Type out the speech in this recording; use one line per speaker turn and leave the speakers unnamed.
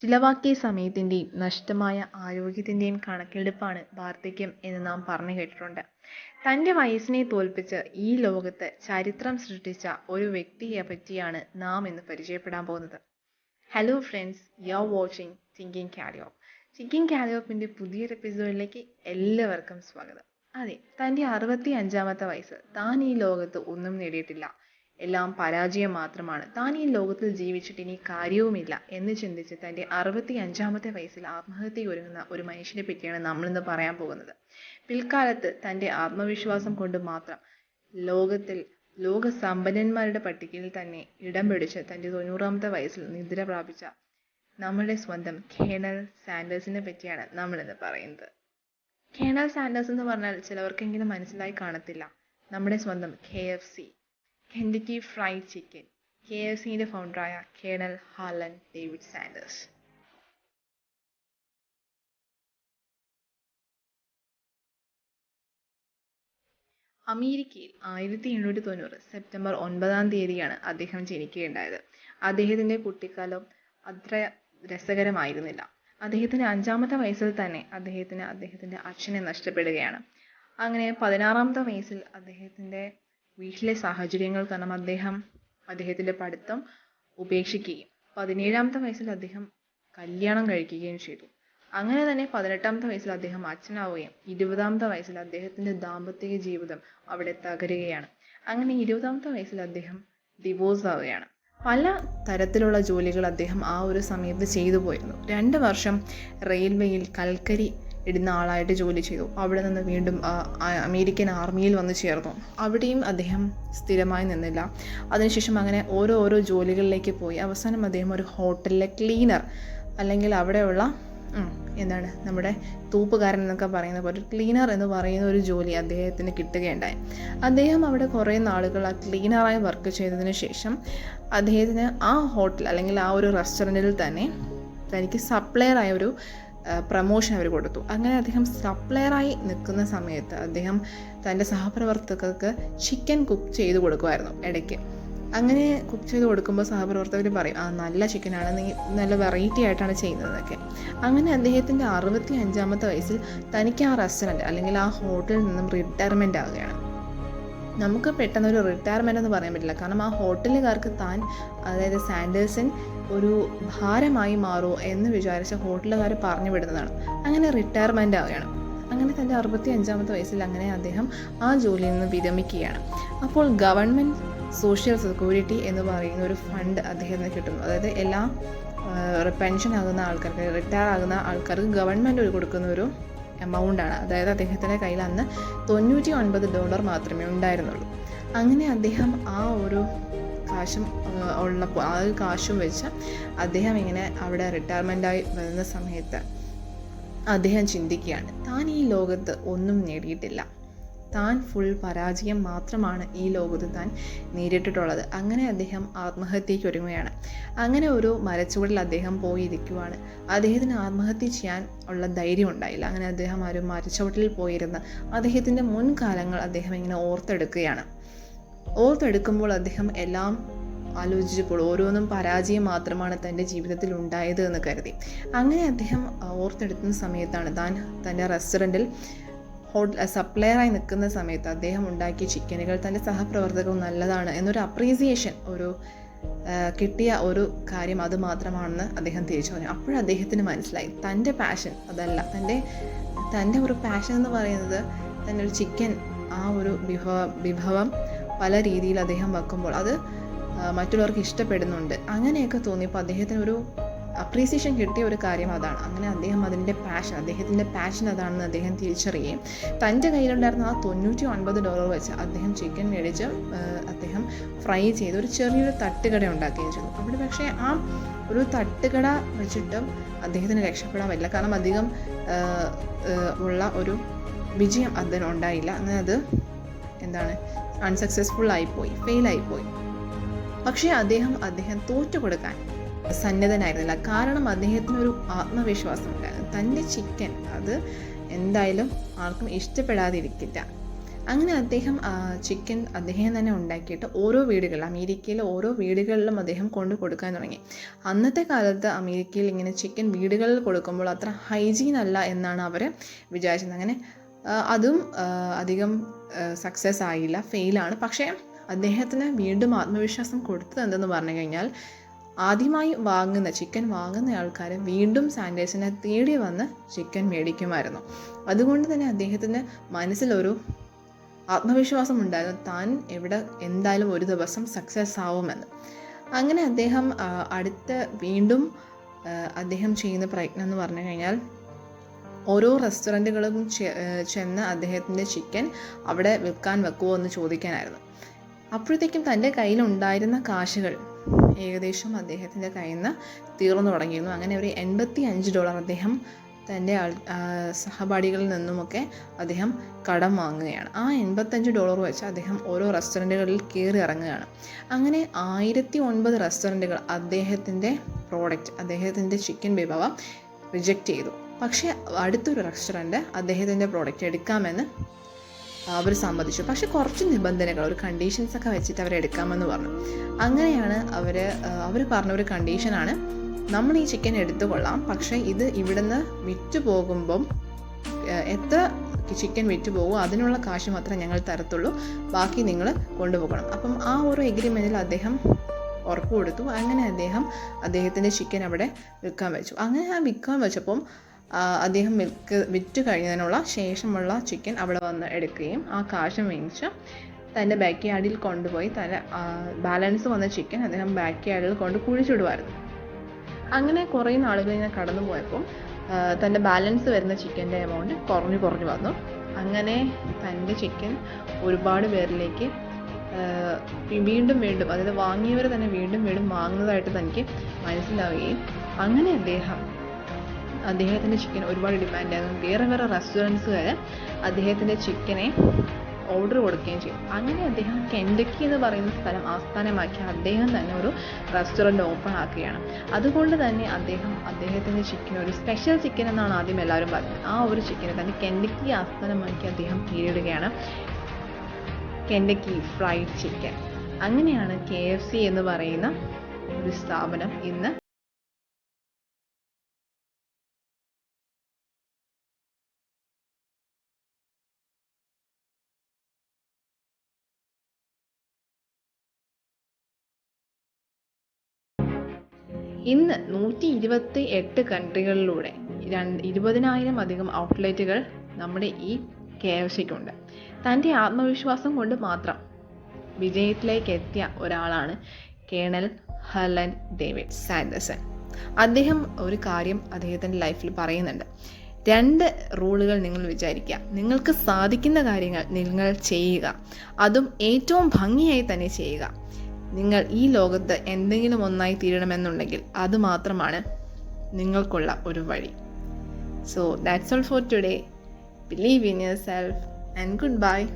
ചിലവാക്കിയ സമയത്തിൻ്റെയും നഷ്ടമായ ആരോഗ്യത്തിൻ്റെയും കണക്കെടുപ്പാണ് വാർദ്ധക്യം എന്ന് നാം പറഞ്ഞു കേട്ടിട്ടുണ്ട്. തൻ്റെ വയസ്സിനെ തോൽപ്പിച്ച് ഈ ലോകത്ത് ചരിത്രം സൃഷ്ടിച്ച ഒരു വ്യക്തിയെ പറ്റിയാണ് നാം ഇന്ന് പരിചയപ്പെടാൻ പോകുന്നത്. Hello friends, you are watching thinking കാരിയോപ്പ്. തിങ്കിങ് കാരിയോപ്പിൻ്റെ പുതിയൊരു എപ്പിസോഡിലേക്ക് എല്ലാവർക്കും സ്വാഗതം. അതെ, തൻ്റെ 65-ാമത്തെ വയസ്സ് താൻ ഈ ലോകത്ത് ഒന്നും നേടിയിട്ടില്ല, എല്ലാം പരാജയം മാത്രമാണ്, താൻ ഈ ലോകത്തിൽ ജീവിച്ചിട്ട് ഇനി കാര്യവുമില്ല എന്ന് ചിന്തിച്ച് തൻ്റെ 65-ാമത്തെ വയസ്സിൽ ആത്മഹത്യയ്ക്ക് ഒരുങ്ങുന്ന ഒരു മനുഷ്യനെ പറ്റിയാണ് നമ്മളിന്ന് പറയാൻ പോകുന്നത്. പിൽക്കാലത്ത് തൻ്റെ ആത്മവിശ്വാസം കൊണ്ട് മാത്രം ലോക സമ്പന്നന്മാരുടെ പട്ടികയിൽ തന്നെ ഇടം പിടിച്ച് തൻ്റെ 90-ാമത്തെ വയസ്സിൽ നിദ്ര പ്രാപിച്ച നമ്മുടെ സ്വന്തം കേണൽ സാൻഡേഴ്സിനെ പറ്റിയാണ് നമ്മളിന്ന് പറയുന്നത്. കേണൽ സാൻഡേഴ്സ് എന്ന് പറഞ്ഞാൽ ചിലവർക്കെങ്കിലും മനസ്സിലായി കാണത്തില്ല. നമ്മുടെ സ്വന്തം KFC, കെൻഡക്കി ഫ്രൈഡ് ചിക്കൻ, KFCയുടെ ഫൗണ്ടറായ കേണൽ ഹാർലൻ ഡേവിഡ് സാൻഡേഴ്സ്. അമേരിക്കയിൽ 1890 സെപ്റ്റംബർ 9 അദ്ദേഹം ജനിക്കുകയുണ്ടായത്. അദ്ദേഹത്തിൻ്റെ കുട്ടിക്കാലം അത്ര രസകരമായിരുന്നില്ല. അദ്ദേഹത്തിൻ്റെ 5-ാമത്തെ വയസ്സിൽ തന്നെ അദ്ദേഹത്തിൻ്റെ അച്ഛനെ നഷ്ടപ്പെടുകയാണ്. അങ്ങനെ 16-ാമത്തെ വയസ്സിൽ അദ്ദേഹത്തിൻ്റെ വീട്ടിലെ സാഹചര്യങ്ങൾ കാരണം അദ്ദേഹത്തിൻ്റെ പഠിത്തം ഉപേക്ഷിക്കുകയും 17-ാമത്തെ വയസ്സിൽ അദ്ദേഹം കല്യാണം കഴിക്കുകയും ചെയ്തു. അങ്ങനെ തന്നെ 18-ാമത്തെ വയസ്സിൽ അദ്ദേഹം അച്ഛനാവുകയും 20-ാമത്തെ വയസ്സിൽ അദ്ദേഹത്തിൻ്റെ ദാമ്പത്തിക ജീവിതം അവിടെ തകരുകയാണ്. അങ്ങനെ 20-ാമത്തെ വയസ്സിൽ അദ്ദേഹം ഡിവോഴ്സ് ആവുകയാണ്. പല തരത്തിലുള്ള ജോലികൾ അദ്ദേഹം ആ ഒരു സമയത്ത് ചെയ്തു പോയിരുന്നു. 2 വർഷം റെയിൽവേയിൽ കൽക്കരി ഇടുന്ന ആളായിട്ട് ജോലി ചെയ്തു. അവിടെ നിന്ന് വീണ്ടും അമേരിക്കൻ ആർമിയിൽ വന്നു ചേർന്നു. അവിടെയും അദ്ദേഹം സ്ഥിരമായി നിന്നില്ല. അതിനുശേഷം അങ്ങനെ ഓരോ ജോലികളിലേക്ക് പോയി. അവസാനം അദ്ദേഹം ഒരു ഹോട്ടലിലെ ക്ലീനർ, അല്ലെങ്കിൽ അവിടെയുള്ള നമ്മുടെ തൂപ്പുകാരൻ എന്നൊക്കെ പറയുന്ന പോലെ ക്ലീനർ എന്ന് പറയുന്ന ഒരു ജോലി അദ്ദേഹത്തിന് കിട്ടുകയുണ്ടായി. അദ്ദേഹം അവിടെ കുറേ നാളുകൾ ആ ക്ലീനറായി വർക്ക് ചെയ്തതിന് ശേഷം അദ്ദേഹത്തിന് ആ ഹോട്ടൽ അല്ലെങ്കിൽ ആ ഒരു റെസ്റ്റോറൻറ്റിൽ തന്നെ തനിക്ക് സപ്ലയറായ ഒരു പ്രമോഷൻ അവർ കൊടുത്തു. അങ്ങനെ അദ്ദേഹം സപ്ലയറായി നിൽക്കുന്ന സമയത്ത് അദ്ദേഹം തൻ്റെ സഹപ്രവർത്തകർക്ക് ചിക്കൻ കുക്ക് ചെയ്ത് കൊടുക്കുമായിരുന്നു ഇടയ്ക്ക്. അങ്ങനെ കുക്ക് ചെയ്ത് കൊടുക്കുമ്പോൾ സഹപ്രവർത്തകർ പറയും, നല്ല ചിക്കനാണ്, നീ നല്ല വെറൈറ്റി ആയിട്ടാണ് ചെയ്യുന്നതൊക്കെ. അങ്ങനെ അദ്ദേഹത്തിൻ്റെ 65-ാമത്തെ വയസ്സിൽ തനിക്ക് ആ റെസ്റ്റോറൻറ്റ് അല്ലെങ്കിൽ ആ ഹോട്ടലിൽ നിന്നും റിട്ടയർമെൻ്റ് ആവുകയാണ്. നമുക്ക് പെട്ടെന്നൊരു റിട്ടയർമെൻ്റ് എന്ന് പറയാൻ പറ്റില്ല. കാരണം ആ ഹോട്ടലുകാർക്ക് അതായത് സാൻഡേഴ്സൺ ഒരു ഭാരമായി മാറുമോ എന്ന് വിചാരിച്ച ഹോട്ടലുകാർ പറഞ്ഞു വിടുന്നതാണ്. അങ്ങനെ റിട്ടയർമെൻ്റ് ആവുകയാണ്. അങ്ങനെ തൻ്റെ 65-ാമത്തെ വയസ്സിൽ അങ്ങനെ അദ്ദേഹം ആ ജോലിയിൽ നിന്ന് വിരമിക്കുകയാണ്. അപ്പോൾ ഗവൺമെൻറ് സോഷ്യൽ സെക്യൂരിറ്റി എന്ന് പറയുന്ന ഒരു ഫണ്ട് അദ്ദേഹത്തിന് കിട്ടുന്നു. അതായത് എല്ലാ പെൻഷൻ ആകുന്ന ആൾക്കാർക്ക്, റിട്ടയർ ആകുന്ന ആൾക്കാർക്ക് ഗവൺമെൻറ് കൊടുക്കുന്ന ഒരു എമൗണ്ടാണ്. അതായത് അദ്ദേഹത്തിൻ്റെ കയ്യിൽ അന്ന് $99 മാത്രമേ ഉണ്ടായിരുന്നുള്ളൂ. അങ്ങനെ അദ്ദേഹം ആ ഒരു കാശും ഉള്ളപ്പോൾ ആ ഒരു കാശും വെച്ച് അദ്ദേഹം ഇങ്ങനെ അവിടെ റിട്ടയർമെൻറ്റായി വരുന്ന സമയത്ത് അദ്ദേഹം ചിന്തിക്കുകയാണ്, താൻ ഈ ലോകത്ത് ഒന്നും നേടിയിട്ടില്ല, താൻ ഫുൾ പരാജയം മാത്രമാണ് ഈ ലോകത്ത് താൻ നേരിട്ടിട്ടുള്ളത്. അങ്ങനെ അദ്ദേഹം ആത്മഹത്യയ്ക്ക് ഒരുങ്ങുകയാണ്. അങ്ങനെ ഒരു മരച്ചുവടിൽ അദ്ദേഹം പോയിരിക്കുവാണ്. അദ്ദേഹത്തിന് ആത്മഹത്യ ചെയ്യാൻ ഉള്ള ധൈര്യം ഉണ്ടായില്ല. അങ്ങനെ അദ്ദേഹം ഒരു മരച്ചുവട്ടിൽ പോയിരുന്ന് അദ്ദേഹത്തിൻ്റെ മുൻകാലങ്ങൾ അദ്ദേഹം ഇങ്ങനെ ഓർത്തെടുക്കുമ്പോൾ അദ്ദേഹം എല്ലാം ആലോചിച്ചപ്പോൾ ഓരോന്നും പരാജയം മാത്രമാണ് തൻ്റെ ജീവിതത്തിൽ ഉണ്ടായത് എന്ന് കരുതി. അങ്ങനെ അദ്ദേഹം ഓർത്തെടുക്കുന്ന സമയത്താണ് തൻ്റെ റെസ്റ്റോറൻറ്റിൽ സപ്ലയറായി നിൽക്കുന്ന സമയത്ത് അദ്ദേഹം ഉണ്ടാക്കിയ ചിക്കനുകൾ തൻ്റെ സഹപ്രവർത്തകർ നല്ലതാണ് എന്നൊരു അപ്രീസിയേഷൻ കിട്ടിയ ഒരു കാര്യം അത് മാത്രമാണെന്ന് അദ്ദേഹം തിരിച്ചു പറഞ്ഞു. അപ്പോഴദ്ദേഹത്തിന് മനസ്സിലായി തൻ്റെ പാഷൻ അതല്ല, തൻ്റെ ഒരു പാഷൻ എന്ന് പറയുന്നത് തന്നെ ഒരു ചിക്കൻ, ആ ഒരു വിഭവം പല രീതിയിൽ അദ്ദേഹം വെക്കുമ്പോൾ അത് മറ്റുള്ളവർക്ക് ഇഷ്ടപ്പെടുന്നുണ്ട്. അങ്ങനെയൊക്കെ തോന്നിയപ്പോൾ അദ്ദേഹത്തിന് ഒരു അപ്രീസിയേഷൻ കിട്ടിയ ഒരു കാര്യം അതാണ്. അങ്ങനെ അദ്ദേഹം അദ്ദേഹത്തിൻ്റെ പാഷൻ അതാണെന്ന് അദ്ദേഹം തിരിച്ചറിയുകയും തൻ്റെ കയ്യിലുണ്ടായിരുന്ന ആ $99 വെച്ച് അദ്ദേഹം ചിക്കൻ മേടിച്ച് അദ്ദേഹം ഫ്രൈ ചെയ്ത് ഒരു ചെറിയൊരു തട്ടുകട ഉണ്ടാക്കുകയും ചെയ്തു. അവിടെ പക്ഷേ ആ ഒരു തട്ടുകട വെച്ചിട്ടും അദ്ദേഹത്തിന് രക്ഷപ്പെടാൻ പറ്റില്ല. കാരണം അധികം ഉള്ള ഒരു വിജയം അതിനുണ്ടായില്ല. അങ്ങനെ അത് ഫെയിലായിപ്പോയി. പക്ഷേ അദ്ദേഹം തോറ്റു കൊടുക്കാൻ സന്നദ്ധനായിരുന്നില്ല. കാരണം അദ്ദേഹത്തിനൊരു ആത്മവിശ്വാസം ഉണ്ടായിരുന്നു. തൻ്റെ ചിക്കൻ അത് എന്തായാലും ആർക്കും ഇഷ്ടപ്പെടാതിരിക്കില്ല. അങ്ങനെ അദ്ദേഹം ചിക്കൻ അദ്ദേഹം തന്നെ ഉണ്ടാക്കിയിട്ട് ഓരോ വീടുകളിൽ, അമേരിക്കയിലെ ഓരോ വീടുകളിലും അദ്ദേഹം കൊണ്ടു കൊടുക്കാൻ തുടങ്ങി. അന്നത്തെ കാലത്ത് അമേരിക്കയിൽ ഇങ്ങനെ ചിക്കൻ വീടുകളിൽ കൊടുക്കുമ്പോൾ അത്ര ഹൈജീൻ അല്ല എന്നാണ് അവർ വിചാരിച്ചത്. അങ്ങനെ അതും അധികം സക്സസ് ആയില്ല, ഫെയിലാണ്. പക്ഷേ അദ്ദേഹത്തിന് വീണ്ടും ആത്മവിശ്വാസം കൊടുത്തത് എന്തെന്ന് പറഞ്ഞു കഴിഞ്ഞാൽ, ആദ്യമായി ചിക്കൻ വാങ്ങുന്ന ആൾക്കാർ വീണ്ടും സാൻഡേഴ്സിനെ തേടി വന്ന് ചിക്കൻ മേടിക്കുമായിരുന്നു. അതുകൊണ്ട് തന്നെ അദ്ദേഹത്തിൻ്റെ മനസ്സിലൊരു ആത്മവിശ്വാസം ഉണ്ടായിരുന്നു, താൻ എന്തായാലും ഒരു ദിവസം സക്സസ് ആവുമെന്ന്. അങ്ങനെ അദ്ദേഹം വീണ്ടും അദ്ദേഹം ചെയ്യുന്ന പ്രയത്നം എന്ന് പറഞ്ഞു കഴിഞ്ഞാൽ, ഓരോ റെസ്റ്റോറൻറ്റുകളും ചെന്ന് അദ്ദേഹത്തിൻ്റെ ചിക്കൻ അവിടെ വിൽക്കാൻ വെക്കുമോ എന്ന് ചോദിക്കാനായിരുന്നു. അപ്പോഴത്തേക്കും തൻ്റെ കയ്യിലുണ്ടായിരുന്ന കാശുകൾ ഏകദേശം അദ്ദേഹത്തിൻ്റെ കയ്യിൽ നിന്ന് തീർന്നു തുടങ്ങിയിരുന്നു. അങ്ങനെ ഒരു $85 അദ്ദേഹം തൻ്റെ സഹപാഠികളിൽ നിന്നുമൊക്കെ അദ്ദേഹം കടം വാങ്ങുകയാണ്. ആ $85 വെച്ച് അദ്ദേഹം ഓരോ റെസ്റ്റോറൻറ്റുകളിൽ കയറി ഇറങ്ങുകയാണ്. അങ്ങനെ 1009 റെസ്റ്റോറൻറ്റുകൾ അദ്ദേഹത്തിൻ്റെ ചിക്കൻ വിഭവ റിജക്റ്റ് ചെയ്തു. പക്ഷേ അടുത്തൊരു റെസ്റ്റോറൻറ്റ് അദ്ദേഹത്തിൻ്റെ പ്രോഡക്റ്റ് എടുക്കാമെന്ന് അവർ സമ്മതിച്ചു. പക്ഷെ കുറച്ച് നിബന്ധനകൾ, ഒരു കണ്ടീഷൻസൊക്കെ വെച്ചിട്ട് അവർ എടുക്കാമെന്ന് പറഞ്ഞു. അങ്ങനെയാണ് അവർ പറഞ്ഞ ഒരു കണ്ടീഷനാണ്, നമ്മൾ ഈ ചിക്കൻ എടുത്തുകൊള്ളാം, പക്ഷേ ഇത് ഇവിടുന്ന് വിറ്റ് പോകുമ്പം എത്ര ചിക്കൻ വിറ്റ് പോകുമോ അതിനുള്ള കാശ് മാത്രമേ ഞങ്ങൾ തരത്തുള്ളൂ, ബാക്കി നിങ്ങൾ കൊണ്ടുപോകണം. അപ്പം ആ ഒരു എഗ്രിമെൻറ്റിൽ അദ്ദേഹം ഉറപ്പ് കൊടുത്തു. അങ്ങനെ അദ്ദേഹത്തിൻ്റെ ചിക്കൻ അവിടെ വിൽക്കാൻ വെച്ചു. അങ്ങനെ വിൽക്കാൻ വെച്ചപ്പം അദ്ദേഹം വിറ്റ് കഴിഞ്ഞതിനുള്ള ശേഷമുള്ള ചിക്കൻ അവിടെ വന്ന് എടുക്കുകയും ആ കാശ് മേടിച്ച് തൻ്റെ ബാക്ക് യാർഡിൽ കൊണ്ടുപോയി തൻ്റെ ബാലൻസ് വന്ന ചിക്കൻ അദ്ദേഹം ബാക്ക് യാർഡിൽ കൊണ്ട് കുഴിച്ചിടുമായിരുന്നു. അങ്ങനെ കുറേ നാളുകൾ ഇങ്ങനെ കടന്നു പോയപ്പോൾ തൻ്റെ ബാലൻസ് വരുന്ന ചിക്കൻ്റെ എമൗണ്ട് കുറഞ്ഞു വന്നു. അങ്ങനെ തൻ്റെ ചിക്കൻ ഒരുപാട് പേരിലേക്ക് വീണ്ടും അതായത് വാങ്ങിയവർ തന്നെ വീണ്ടും വാങ്ങുന്നതായിട്ട് തനിക്ക് മനസ്സിലാവുകയും അങ്ങനെ അദ്ദേഹത്തിൻ്റെ ചിക്കൻ ഒരുപാട് ഡിമാൻഡായിരുന്നു. വേറെ റെസ്റ്റോറൻറ്റ്സുകാർ അദ്ദേഹത്തിൻ്റെ ചിക്കനെ ഓർഡർ കൊടുക്കുകയും ചെയ്തു. അങ്ങനെ അദ്ദേഹം കെൻഡക്കി എന്ന് പറയുന്ന സ്ഥലം ആസ്ഥാനമാക്കി അദ്ദേഹം തന്നെ ഒരു റെസ്റ്റോറൻറ്റ് ഓപ്പൺ ആക്കുകയാണ്. അതുകൊണ്ട് തന്നെ അദ്ദേഹത്തിൻ്റെ ചിക്കൻ ഒരു സ്പെഷ്യൽ ചിക്കൻ എന്നാണ് ആദ്യം എല്ലാവരും പറഞ്ഞത്. ആ ഒരു ചിക്കനെ തന്നെ കെൻഡക്കി ആസ്ഥാനമാക്കി അദ്ദേഹം പേരിടുകയാണ്, കെൻഡക്കി ഫ്രൈഡ് ചിക്കൻ. അങ്ങനെയാണ് KFC എന്ന് പറയുന്ന ഒരു സ്ഥാപനം ഇന്ന് ഇന്ന് 128 കൺട്രികളിലൂടെ 20,000 അധികം ഔട്ട്ലെറ്റുകൾ നമ്മുടെ ഈ KFCക്കുണ്ട്. തൻ്റെ ആത്മവിശ്വാസം കൊണ്ട് മാത്രം വിജയത്തിലേക്ക് എത്തിയ ഒരാളാണ് കേണൽ ഹെർലൻഡ് ഡേവിഡ് സാൻഡേഴ്സൺ. അദ്ദേഹം ഒരു കാര്യം അദ്ദേഹത്തിൻ്റെ ലൈഫിൽ പറയുന്നുണ്ട്, 2 റൂളുകൾ നിങ്ങൾ വിചാരിക്കുക. നിങ്ങൾക്ക് സാധിക്കുന്ന കാര്യങ്ങൾ നിങ്ങൾ ചെയ്യുക, അതും ഏറ്റവും ഭംഗിയായി തന്നെ ചെയ്യുക. നിങ്ങൾ ഈ ലോകത്ത് എന്തെങ്കിലും ഒന്നായി തീരണമെന്നുണ്ടെങ്കിൽ അത് മാത്രമാണ് നിങ്ങൾക്കുള്ള ഒരു വഴി. So that's all for today. Believe in yourself and goodbye.